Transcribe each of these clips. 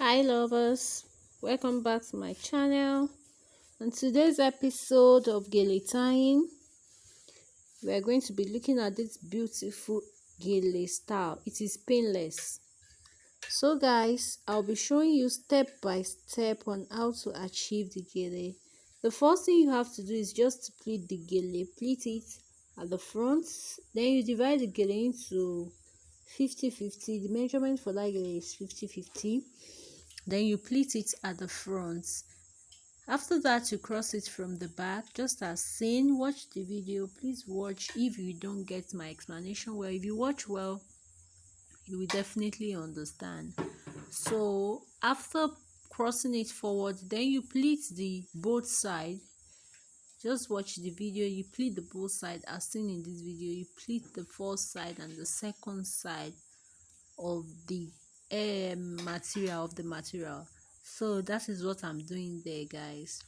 Hi lovers, welcome back to my channel. On today's episode of gele tying, we are going to be looking at this beautiful gele style. It is painless. So guys, I'll be showing you step by step on how to achieve the gele. The first thing you have to do is just to pleat the gele. Pleat it at the front, then you divide the gele into 50-50. The measurement for that gele is 50-50. Then you pleat it at the front. After that, you cross it from the back just as seen. Watch the video. Please watch. If you don't get my explanation well, if you watch well, you will definitely understand. So after crossing it forward, then you pleat the both side. Just watch the video. You pleat the both side as seen in this video. You pleat the first side and the second side of the material. So that is what I'm doing there, guys.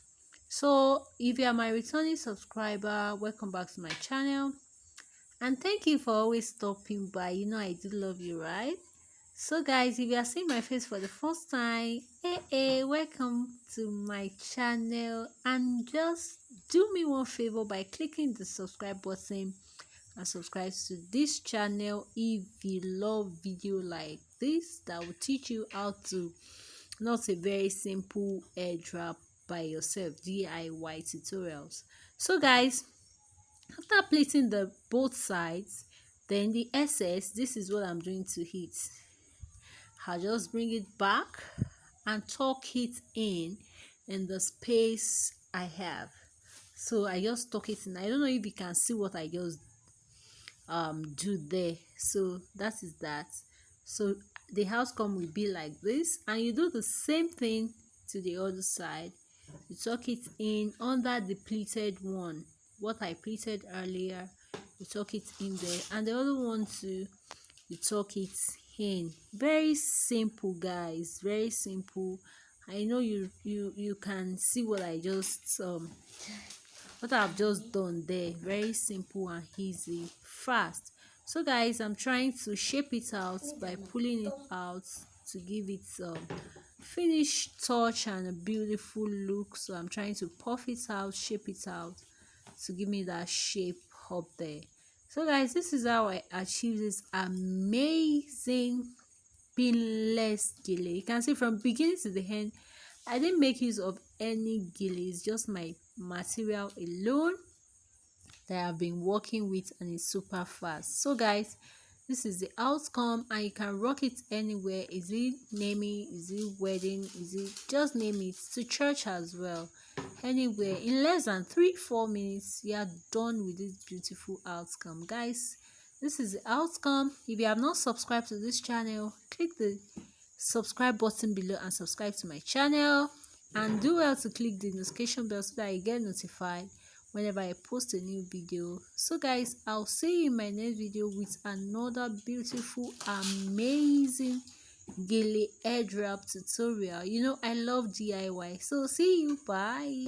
So if you are my returning subscriber, welcome back to my channel, and thank you for always stopping by. I do love you, right? So guys, if you are seeing my face for the first time, welcome to my channel, and just do me one favor by clicking the subscribe button and subscribe to this channel if you love video like this that will teach you how to knot a very simple edge wrap by yourself, DIY tutorials. So guys, after pleating the both sides, then the excess, this is what I'm doing to it. I'll just bring it back and tuck it in the space I have. So I just tuck it in. I don't know if you can see what I just do there. So that is that. So the outcome will be like this, and you do the same thing to the other side. You tuck it in under the pleated one, what I pleated earlier. You tuck it in there, and the other one too, you tuck it in. Very simple, guys, very simple. I know you can see what I've just done there. Very simple and easy, fast. So guys, I'm trying to shape it out by pulling it out to give it finished touch and a beautiful look. So I'm trying to puff it out, shape it out to give me that shape up there. So guys, this is how I achieve this amazing pinless gele. You can see from beginning to the end, I didn't make use of any gele. It's just my material alone that I've been working with, and it's super fast. So guys, this is the outcome, and you can rock it anywhere. Is it naming, is it wedding, is it just name it, to church as well, anywhere. In less than 3-4 minutes you are done with this beautiful outcome, guys. This is the outcome. If you have not subscribed to this channel, click the subscribe button below and subscribe to my channel, and do well to click the notification bell so that you get notified whenever I post a new video. So guys, I'll see you in my next video with another beautiful, amazing gele edge wrap tutorial. I love DIY. So see you, bye.